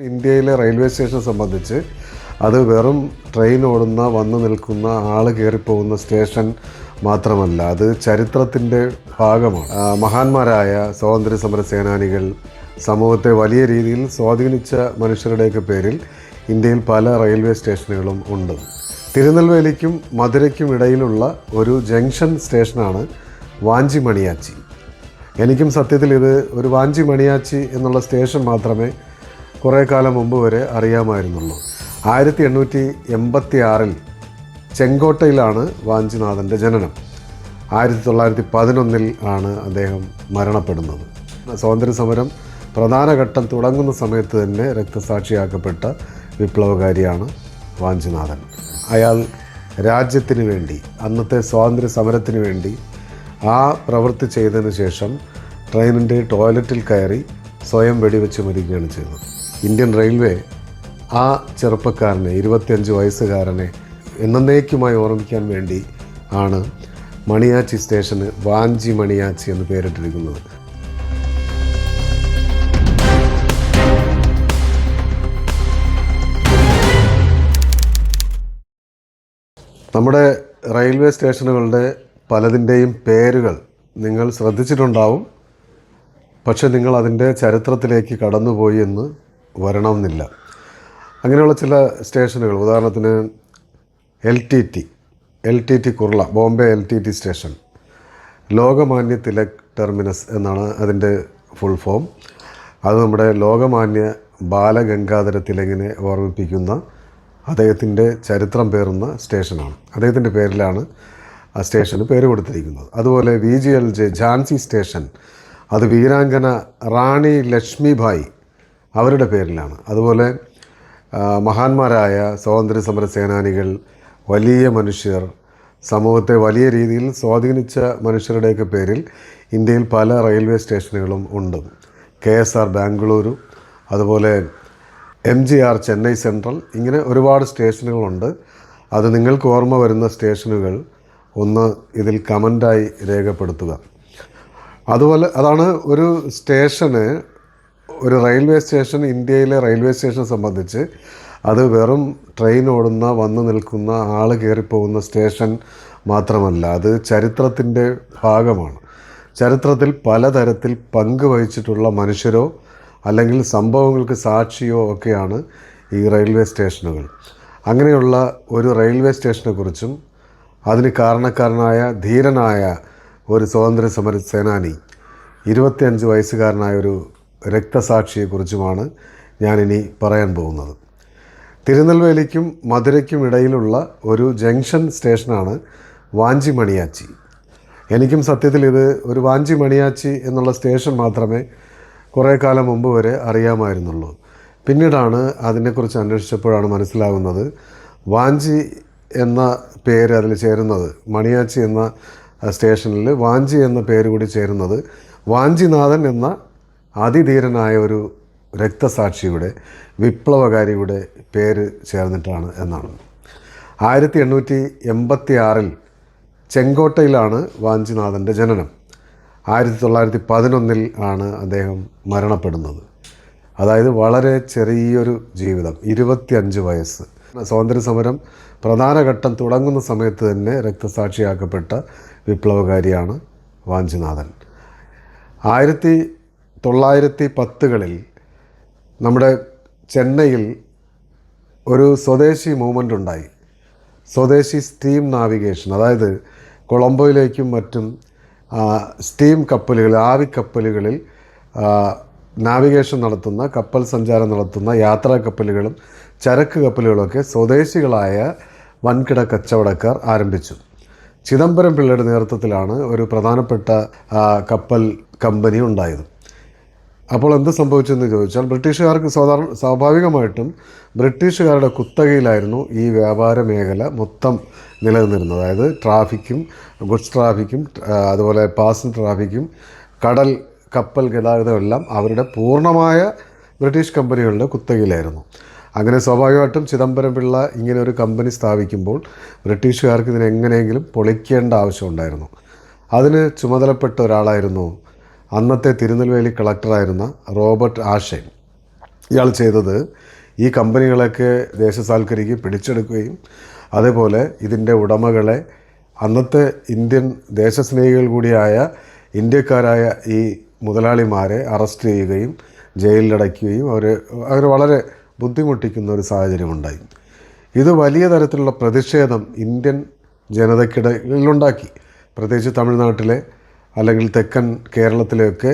ഇന്ത്യയിലെ railway station സംബന്ധിച്ച് അത് വെറും ട്രെയിൻ ഓടുന്ന വന്നു നിൽക്കുന്ന ആൾ കയറിപ്പോകുന്ന സ്റ്റേഷൻ മാത്രമല്ല, അത് ചരിത്രത്തിൻ്റെ ഭാഗമാണ്. മഹാന്മാരായ സ്വാതന്ത്ര്യ സമര സേനാനികൾ, സമൂഹത്തെ വലിയ രീതിയിൽ സ്വാധീനിച്ച മനുഷ്യരുടെയൊക്കെ പേരിൽ ഇന്ത്യയിൽ പല റെയിൽവേ സ്റ്റേഷനുകളും ഉണ്ട്. തിരുനെൽവേലിക്കും മധുരയ്ക്കും ഇടയിലുള്ള ഒരു ജംഗ്ഷൻ സ്റ്റേഷനാണ് വാഞ്ചി മണിയാച്ചി. എനിക്കും സത്യത്തിൽ ഇത് ഒരു വാഞ്ചി മണിയാച്ചി എന്നുള്ള സ്റ്റേഷൻ മാത്രമേ കുറേ കാലം മുമ്പ് വരെ അറിയാമായിരുന്നുള്ളൂ. 1886 ചെങ്കോട്ടയിലാണ് വാഞ്ചിനാഥൻ്റെ ജനനം. 1911 ആണ് അദ്ദേഹം മരണപ്പെടുന്നത്. സ്വാതന്ത്ര്യ സമരം പ്രധാന ഘട്ടം തുടങ്ങുന്ന സമയത്ത് തന്നെ രക്തസാക്ഷിയാക്കപ്പെട്ട വിപ്ലവകാരിയാണ് വാഞ്ചിനാഥൻ. അയാൾ രാജ്യത്തിന് വേണ്ടി, അന്നത്തെ സ്വാതന്ത്ര്യ സമരത്തിന് വേണ്ടി ആ പ്രവൃത്തി ചെയ്തതിന് ശേഷം ട്രെയിനിൻ്റെ ടോയ്ലറ്റിൽ കയറി സ്വയം വെടിവെച്ച് മരിക്കുകയാണ് ചെയ്തത്. ഇന്ത്യൻ റെയിൽവേ ആ ചെറുപ്പക്കാരനെ, 25 വയസ്സുകാരനെ എന്നേക്കുമായി ഓർമ്മിക്കാൻ വേണ്ടി ആണ് മണിയാച്ചി സ്റ്റേഷന് വാഞ്ചി മണിയാച്ചി എന്ന് പേരിട്ടിരിക്കുന്നത്. നമ്മുടെ റെയിൽവേ സ്റ്റേഷനുകളുടെ പലതിൻ്റെയും പേരുകൾ നിങ്ങൾ ശ്രദ്ധിച്ചിട്ടുണ്ടാവും. പക്ഷെ നിങ്ങൾ അതിൻ്റെ ചരിത്രത്തിലേക്ക് കടന്നുപോയി എന്ന് വരണമെന്നില്ല. അങ്ങനെയുള്ള ചില സ്റ്റേഷനുകൾ, ഉദാഹരണത്തിന് LTT Kurla, Bombay LTT station, Lokmanya Tilak terminus എന്നാണ് അതിൻ്റെ ഫുൾ ഫോം. അത് നമ്മുടെ ലോകമാന്യ ബാലഗംഗാധര തിലകിനെ ഓർമ്മിപ്പിക്കുന്ന അദ്ദേഹത്തിൻ്റെ ചരിത്രം പേറുന്ന സ്റ്റേഷനാണ്. അദ്ദേഹത്തിൻ്റെ പേരിലാണ് ആ സ്റ്റേഷന് പേര് കൊടുത്തിരിക്കുന്നത്. അതുപോലെ VGLJ ഝാൻസി സ്റ്റേഷൻ, അത് വീരാംഗന റാണി ലക്ഷ്മിഭായ് അവരുടെ പേരിലാണ്. അതുപോലെ മഹാന്മാരായ സ്വാതന്ത്ര്യ സമര സേനാനികൾ, വലിയ മനുഷ്യർ, സമൂഹത്തെ വലിയ രീതിയിൽ സ്വാധീനിച്ച മനുഷ്യരുടെയൊക്കെ പേരിൽ ഇന്ത്യയിൽ പല റെയിൽവേ സ്റ്റേഷനുകളും ഉണ്ട്. KSR ബാംഗ്ലൂരു, അതുപോലെ MGR ചെന്നൈ സെൻട്രൽ, ഇങ്ങനെ ഒരുപാട് സ്റ്റേഷനുകളുണ്ട്. അത് നിങ്ങൾക്ക് ഓർമ്മ വരുന്ന സ്റ്റേഷനുകൾ ഒന്ന് ഇതിൽ കമൻ്റായി രേഖപ്പെടുത്തുക. അതുപോലെ അതാണ് ഒരു സ്റ്റേഷന്, ഒരു റെയിൽവേ സ്റ്റേഷൻ, ഇന്ത്യയിലെ റെയിൽവേ സ്റ്റേഷനെ സംബന്ധിച്ച് അത് വെറും ട്രെയിൻ ഓടുന്ന വന്നു നിൽക്കുന്ന ആൾ കയറിപ്പോകുന്ന സ്റ്റേഷൻ മാത്രമല്ല, അത് ചരിത്രത്തിൻ്റെ ഭാഗമാണ്. ചരിത്രത്തിൽ പലതരത്തിൽ പങ്കുവഹിച്ചിട്ടുള്ള മനുഷ്യരോ അല്ലെങ്കിൽ സംഭവങ്ങൾക്ക് സാക്ഷിയോ ഒക്കെയാണ് ഈ റെയിൽവേ സ്റ്റേഷനുകൾ. അങ്ങനെയുള്ള ഒരു റെയിൽവേ സ്റ്റേഷനെക്കുറിച്ചും അതിന് കാരണക്കാരനായ ധീരനായ ഒരു സ്വാതന്ത്ര്യ സമര സേനാനി, 25 വയസ്സുകാരനായ ഒരു രക്തസാക്ഷിയെക്കുറിച്ചുമാണ് ഞാനിനി പറയാൻ പോകുന്നത്. തിരുനെൽവേലിക്കും മധുരയ്ക്കും ഇടയിലുള്ള ഒരു ജംഗ്ഷൻ സ്റ്റേഷനാണ് വാഞ്ചി മണിയാച്ചി. എനിക്കും സത്യത്തിൽ ഇത് ഒരു വാഞ്ചി മണിയാച്ചി എന്നുള്ള സ്റ്റേഷൻ മാത്രമേ കുറേ കാലം മുമ്പ് വരെ അറിയാമായിരുന്നുള്ളൂ. പിന്നീടാണ് അതിനെക്കുറിച്ച് അന്വേഷിച്ചപ്പോഴാണ് മനസ്സിലാകുന്നത് വാഞ്ചി എന്ന പേര് അതിൽ ചേരുന്നത്, മണിയാച്ചി എന്ന സ്റ്റേഷനിൽ വാഞ്ചി എന്ന പേര് കൂടി ചേരുന്നത് വാഞ്ചിനാഥൻ എന്ന അതിധീരനായ ഒരു രക്തസാക്ഷിയുടെ, വിപ്ലവകാരിയുടെ പേര് ചേർന്നിട്ടാണ് എന്നാണ്. 1886 ചെങ്കോട്ടയിലാണ് വാഞ്ചിനാഥൻ്റെ ജനനം. 1911 ആണ് അദ്ദേഹം മരണപ്പെടുന്നത്. അതായത് വളരെ ചെറിയൊരു ജീവിതം, 25 വയസ്സ്. സ്വാതന്ത്ര്യ സമരം പ്രധാന ഘട്ടം തുടങ്ങുന്ന സമയത്ത് തന്നെ രക്തസാക്ഷിയാക്കപ്പെട്ട വിപ്ലവകാരിയാണ് വാഞ്ചിനാഥൻ. 1910കളിൽ നമ്മുടെ ചെന്നൈയിൽ ഒരു സ്വദേശി മൂവ്മെൻ്റ് ഉണ്ടായി. സ്വദേശി സ്റ്റീം നാവിഗേഷൻ, അതായത് കൊളംബോയിലേക്കും മറ്റും സ്റ്റീം കപ്പലുകൾ, ആവിക്കപ്പലുകളിൽ നാവിഗേഷൻ നടത്തുന്ന, കപ്പൽ സഞ്ചാരം നടത്തുന്ന യാത്രാ കപ്പലുകളും ചരക്ക് കപ്പലുകളൊക്കെ സ്വദേശികളായ വൻകിട കച്ചവടക്കാർ ആരംഭിച്ചു. ചിദംബരം പിള്ളയുടെ നേതൃത്വത്തിലാണ് ഒരു പ്രധാനപ്പെട്ട കപ്പൽ കമ്പനി ഉണ്ടായത്. അപ്പോൾ എന്ത് സംഭവിച്ചെന്ന് ചോദിച്ചാൽ, ബ്രിട്ടീഷുകാർക്ക് സ്വാഭാവികമായിട്ടും ബ്രിട്ടീഷുകാരുടെ കുത്തകയിലായിരുന്നു ഈ വ്യാപാര മേഖല മൊത്തം നിലനിന്നിരുന്നത്. അതായത് ട്രാഫിക്കും, ഗുഡ്സ് ട്രാഫിക്കും, അതുപോലെ പാസഞ്ചർ ട്രാഫിക്കും, കടൽ കപ്പൽ ഗതാഗതമെല്ലാം അവരുടെ പൂർണ്ണമായ ബ്രിട്ടീഷ് കമ്പനികളുടെ കുത്തകയിലായിരുന്നു. അങ്ങനെ സ്വാഭാവികമായിട്ടും ചിദംബരം പിള്ള ഇങ്ങനെ ഒരു കമ്പനി സ്ഥാപിക്കുമ്പോൾ ബ്രിട്ടീഷുകാർക്ക് ഇതിനെങ്ങനെയെങ്കിലും പൊളിക്കേണ്ട ആവശ്യമുണ്ടായിരുന്നു. അതിന് ചുമതലപ്പെട്ട ഒരാളായിരുന്നു അന്നത്തെ തിരുനെൽവേലി കളക്ടറായിരുന്ന റോബർട്ട് ആഷെ. ഇയാൾ ചെയ്തത് ഈ കമ്പനികളൊക്കെ ദേശസാൽക്കരിക്കുകയും പിടിച്ചെടുക്കുകയും അതേപോലെ ഇതിൻ്റെ ഉടമകളെ അന്നത്തെ ഇന്ത്യൻ ദേശസ്നേഹികൾ കൂടിയായ ഇന്ത്യക്കാരായ ഈ മുതലാളിമാരെ അറസ്റ്റ് ചെയ്യുകയും ജയിലിലടയ്ക്കുകയും അവർ വളരെ ബുദ്ധിമുട്ടിക്കുന്ന ഒരു സാഹചര്യമുണ്ടായി. ഇത് വലിയ തരത്തിലുള്ള പ്രതിഷേധം ഇന്ത്യൻ ജനതയ്ക്കിടയിലുണ്ടാക്കി. പ്രത്യേകിച്ച് തമിഴ്നാട്ടിലെ അല്ലെങ്കിൽ തെക്കൻ കേരളത്തിലെയൊക്കെ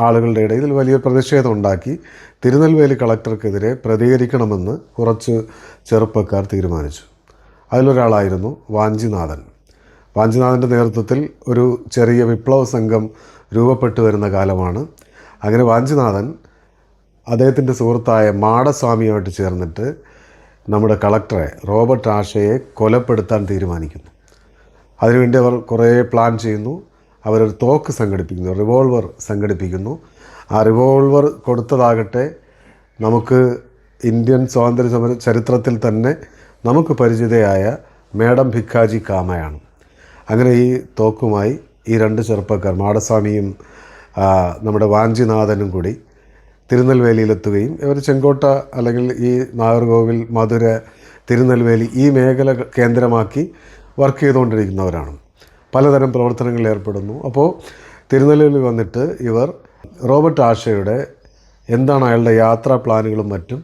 ആളുകളുടെ ഇടയിൽ വലിയ പ്രതിഷേധം ഉണ്ടാക്കി. തിരുനെൽവേലി കളക്ടർക്കെതിരെ പ്രതികരിക്കണമെന്ന് കുറച്ച് ചെറുപ്പക്കാർ തീരുമാനിച്ചു. അതിലൊരാളായിരുന്നു വാഞ്ചിനാഥൻ. വാഞ്ചിനാഥൻ്റെ നേതൃത്വത്തിൽ ഒരു ചെറിയ വിപ്ലവ സംഘം രൂപപ്പെട്ടു വരുന്ന കാലമാണ്. അങ്ങനെ വാഞ്ചിനാഥൻ അദ്ദേഹത്തിൻ്റെ സുഹൃത്തായ മാടസ്വാമിയുമായിട്ട് ചേർന്നിട്ട് നമ്മുടെ കളക്ടറെ റോബർട്ട് ആഷയെ കൊലപ്പെടുത്താൻ തീരുമാനിക്കുന്നു. അതിനുവേണ്ടി അവർ കുറേ പ്ലാൻ ചെയ്യുന്നു. അവരൊരു തോക്ക് സംഘടിപ്പിക്കുന്നു, റിവോൾവർ സംഘടിപ്പിക്കുന്നു. ആ റിവോൾവർ കൊടുത്തതാകട്ടെ നമുക്ക് ഇന്ത്യൻ സ്വാതന്ത്ര്യ സമര ചരിത്രത്തിൽ തന്നെ നമുക്ക് പരിചിതയായ മേഡം ഭിക്കാജി കാമയാണ്. അങ്ങനെ ഈ തോക്കുമായി ഈ രണ്ട് ചെറുപ്പക്കാർ മാടസ്വാമിയും നമ്മുടെ വാഞ്ചിനാഥനും കൂടി തിരുനെൽവേലിയിലെത്തുകയും ഇവർ ചെങ്കോട്ട അല്ലെങ്കിൽ ഈ നാഗർകോവിൽ, മധുര, തിരുനെൽവേലി ഈ മേഖല കേന്ദ്രമാക്കി വർക്ക് ചെയ്തുകൊണ്ടിരിക്കുന്നവരാണ്. പലതരം പ്രവർത്തനങ്ങളിൽ ഏർപ്പെടുന്നു. അപ്പോൾ തിരുനെൽവേലി വന്നിട്ട് ഇവർ റോബർട്ട് ആഷയുടെ എന്താണ് അയാളുടെ യാത്രാ പ്ലാനുകളും മറ്റും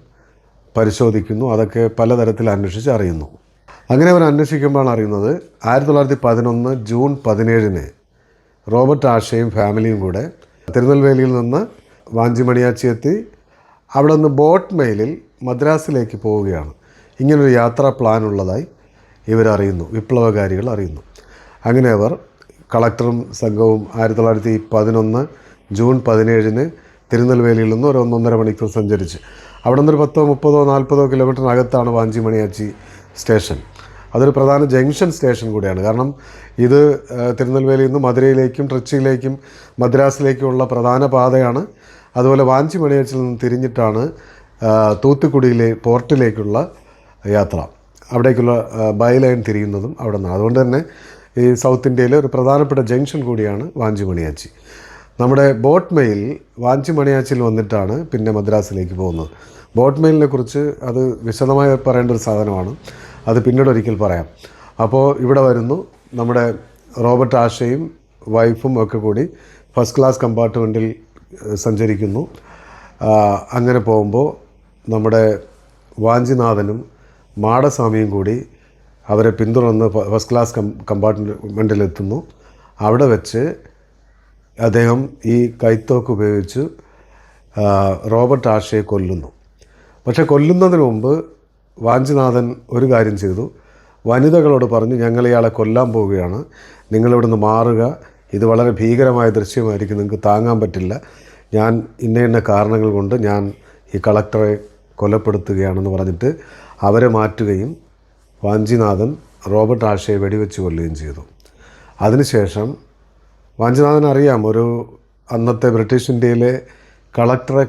പരിശോധിക്കുന്നു. അതൊക്കെ പലതരത്തിൽ അന്വേഷിച്ച് അറിയുന്നു. അങ്ങനെ അവർ അന്വേഷിക്കുമ്പോഴാണ് അറിയുന്നത് 1911 ജൂൺ 17 റോബർട്ട് ആഷയും ഫാമിലിയും കൂടെ തിരുനെൽവേലിയിൽ നിന്ന് വാഞ്ചിമണിയാച്ചി എത്തി അവിടെ നിന്ന് ബോട്ട് മെയിലിൽ മദ്രാസിലേക്ക് പോവുകയാണ്. ഇങ്ങനൊരു യാത്രാ പ്ലാൻ ഉള്ളതായി ഇവരറിയുന്നു, വിപ്ലവകാരികൾ അറിയുന്നു. അങ്ങനെ അവർ കളക്ടറും സംഘവും 1911 ജൂൺ 17 തിരുനെൽവേലിയിൽ നിന്ന് ഒരു 1.5 മണിക്കൂർ സഞ്ചരിച്ച് അവിടെ നിന്നൊരു 10, 30, 40 കിലോമീറ്ററിനകത്താണ് വാഞ്ചിമണിയാച്ചി സ്റ്റേഷൻ. അതൊരു പ്രധാന ജംഗ്ഷൻ സ്റ്റേഷൻ കൂടിയാണ്. കാരണം ഇത് തിരുനെൽവേലിയിൽ നിന്ന് മധുരയിലേക്കും ട്രിച്ചിയിലേക്കും മദ്രാസിലേക്കുമുള്ള പ്രധാന പാതയാണ്. അതുപോലെ വാഞ്ചിമണിയാച്ചിയിൽ നിന്ന് തിരിഞ്ഞിട്ടാണ് തൂത്തുക്കുടിയിലെ പോർട്ടിലേക്കുള്ള യാത്ര. അവിടേക്കുള്ള ബൈ ലൈൻ തിരിയുന്നതും അവിടെ നിന്നാണ്. അതുകൊണ്ട് തന്നെ ഈ സൗത്ത് ഇന്ത്യയിലെ ഒരു പ്രധാനപ്പെട്ട ജംഗ്ഷൻ കൂടിയാണ് വാഞ്ചിമണിയാച്ചി. നമ്മുടെ ബോട്ട് മെയിൽ വാഞ്ചിമണിയാച്ചിയിൽ വന്നിട്ടാണ് പിന്നെ മദ്രാസിലേക്ക് പോകുന്നത്. ബോട്ട് മെയിലിനെ കുറിച്ച് അത് വിശദമായി പറയേണ്ട ഒരു സാധനമാണ്. അത് പിന്നീട് ഒരിക്കൽ പറയാം. അപ്പോൾ ഇവിടെ വരുന്നു, നമ്മുടെ റോബർട്ട് ആഷയും വൈഫും ഒക്കെ കൂടി ഫസ്റ്റ് ക്ലാസ് കമ്പാർട്ട്മെൻറ്റിൽ സഞ്ചരിക്കുന്നു. അങ്ങനെ പോകുമ്പോൾ നമ്മുടെ വാഞ്ചിനാഥനും മാടസ്വാമിയും കൂടി അവരെ പിന്തുടർന്ന് ഫസ്റ്റ് ക്ലാസ് കമ്പാർട്ട്മെൻറ്റിലെത്തുന്നു. അവിടെ വെച്ച് അദ്ദേഹം ഈ കൈത്തോക്ക് ഉപയോഗിച്ച് റോബർട്ട് ആഷയെ കൊല്ലുന്നു. പക്ഷേ കൊല്ലുന്നതിന് മുമ്പ് വാഞ്ചിനാഥൻ ഒരു കാര്യം ചെയ്തു. വനിതകളോട് പറഞ്ഞു, ഞങ്ങൾ ഇയാളെ കൊല്ലാൻ പോവുകയാണ്, നിങ്ങളിവിടുന്ന് മാറുക, ഇത് വളരെ ഭീകരമായ ദൃശ്യമായിരിക്കും, നിങ്ങൾക്ക് താങ്ങാൻ പറ്റില്ല, ഞാൻ ഇന്ന കാരണങ്ങൾ കൊണ്ട് ഞാൻ ഈ കളക്ടറെ കൊലപ്പെടുത്തുകയാണെന്ന് പറഞ്ഞിട്ട് അവരെ മാറ്റുകയും വാഞ്ചിനാഥൻ റോബർട്ട് ആഷയെ വെടിവെച്ച് കൊല്ലുകയും ചെയ്തു. അതിനുശേഷം വാഞ്ചിനാഥൻ അറിയാം ഒരു അന്നത്തെ ബ്രിട്ടീഷ് ഇന്ത്യയിലെ കളക്ടറെ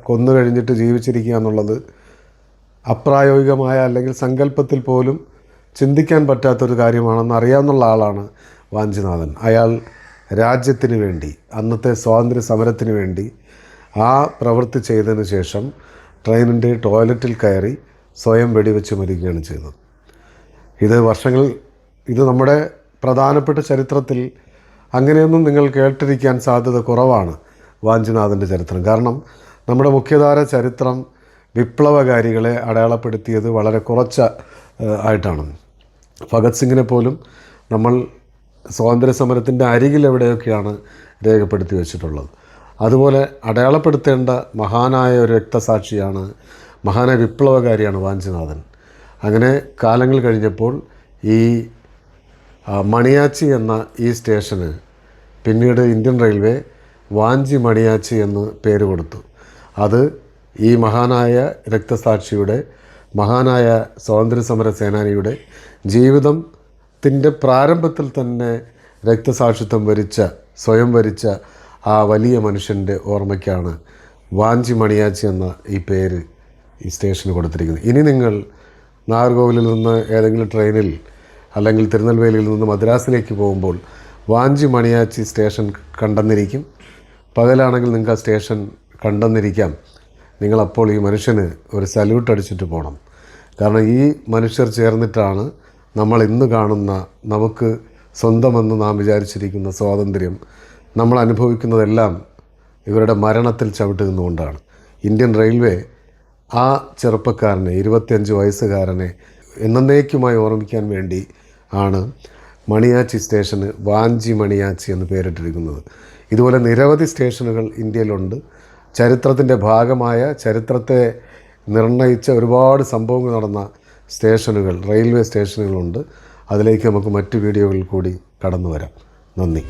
കൊന്നു കഴിഞ്ഞിട്ട് ജീവിച്ചിരിക്കുക എന്നുള്ളത് അപ്രായോഗികമായ അല്ലെങ്കിൽ സങ്കല്പത്തിൽ പോലും ചിന്തിക്കാൻ പറ്റാത്തൊരു കാര്യമാണെന്ന് അറിയാവുന്ന ആളാണ് വാഞ്ചിനാഥൻ. അയാൾ രാജ്യത്തിന് വേണ്ടി, അന്നത്തെ സ്വാതന്ത്ര്യ സമരത്തിന് വേണ്ടി ആ പ്രവൃത്തി ചെയ്തതിന് ശേഷം ട്രെയിനിൻ്റെ ടോയ്ലറ്റിൽ കയറി സ്വയം വെടിവെച്ച് മരിക്കുകയാണ് ചെയ്തത്. ഇത് നമ്മുടെ പ്രധാനപ്പെട്ട ചരിത്രത്തിൽ അങ്ങനെയൊന്നും നിങ്ങൾ കേട്ടിരിക്കാൻ സാധ്യത കുറവാണ് വാഞ്ചിനാഥൻ്റെ ചരിത്രം. കാരണം നമ്മുടെ മുഖ്യധാര ചരിത്രം വിപ്ലവകാരികളെ അടയാളപ്പെടുത്തിയത് വളരെ ആയിട്ടാണ്. ഭഗത് സിംഗിനെ പോലും നമ്മൾ സ്വാതന്ത്ര്യ സമരത്തിൻ്റെ അരികിൽ എവിടെയൊക്കെയാണ് രേഖപ്പെടുത്തി വെച്ചിട്ടുള്ളത്. അതുപോലെ അടയാളപ്പെടുത്തേണ്ട മഹാനായ ഒരു രക്തസാക്ഷിയാണ്, മഹാനായ വിപ്ലവകാരിയാണ് വാഞ്ചിനാഥൻ. അങ്ങനെ കാലങ്ങൾ കഴിഞ്ഞപ്പോൾ ഈ മണിയാച്ചി എന്ന ഈ സ്റ്റേഷന് പിന്നീട് ഇന്ത്യൻ റെയിൽവേ വാഞ്ചി മണിയാച്ചി എന്ന് പേര് കൊടുത്തു. അത് ഈ മഹാനായ രക്തസാക്ഷിയുടെ, മഹാനായ സ്വാതന്ത്ര്യസമര സേനാനിയുടെ ജീവിതത്തിൻ്റെ പ്രാരംഭത്തിൽ തന്നെ രക്തസാക്ഷിത്വം സ്വയം വരിച്ച ആ വലിയ മനുഷ്യൻ്റെ ഓർമ്മയ്ക്കാണ് വാഞ്ചി മണിയാച്ചി എന്ന ഈ പേര് ഈ സ്റ്റേഷന് കൊടുത്തിരിക്കുന്നത്. ഇനി നിങ്ങൾ നാഗർകോവിലിൽ നിന്ന് ഏതെങ്കിലും ട്രെയിനിൽ അല്ലെങ്കിൽ തിരുനെൽവേലിയിൽ നിന്ന് മദ്രാസിലേക്ക് പോകുമ്പോൾ വാഞ്ചി മണിയാച്ചി സ്റ്റേഷൻ കണ്ടെന്നിരിക്കും. പകലാണെങ്കിൽ നിങ്ങൾക്ക് ആ സ്റ്റേഷൻ കണ്ടെന്നിരിക്കാം. നിങ്ങളപ്പോൾ ഈ മനുഷ്യന് ഒരു സല്യൂട്ട് അടിച്ചിട്ട് പോകണം. കാരണം ഈ മനുഷ്യർ ചേർന്നിട്ടാണ് നമ്മൾ ഇന്ന് കാണുന്ന നമുക്ക് സ്വന്തമെന്ന് നാം വിചാരിച്ചിരിക്കുന്ന സ്വാതന്ത്ര്യം നമ്മൾ അനുഭവിക്കുന്നതെല്ലാം ഇവരുടെ മരണത്തിൽ ചവിട്ട് നിന്നുകൊണ്ടാണ്. ഇന്ത്യൻ റെയിൽവേ ആ ചെറുപ്പക്കാരനെ 25 വയസ്സുകാരനെ എന്നേക്കുമായി ഓർമ്മിക്കാൻ വേണ്ടി ആണ് മണിയാച്ചി സ്റ്റേഷന് വാഞ്ചി മണിയാച്ചി എന്ന് പേരിട്ടിരിക്കുന്നത്. ഇതുപോലെ നിരവധി സ്റ്റേഷനുകൾ ഇന്ത്യയിലുണ്ട്. ചരിത്രത്തിൻ്റെ ഭാഗമായ ചരിത്രത്തെ നിർണയിച്ച ഒരുപാട് സംഭവങ്ങൾ നടന്ന സ്റ്റേഷനുകൾ, റെയിൽവേ സ്റ്റേഷനുകളുണ്ട്. അതിലേക്ക് നമുക്ക് മറ്റ് വീഡിയോകളിൽ കൂടി കടന്നു വരാം. നന്ദി.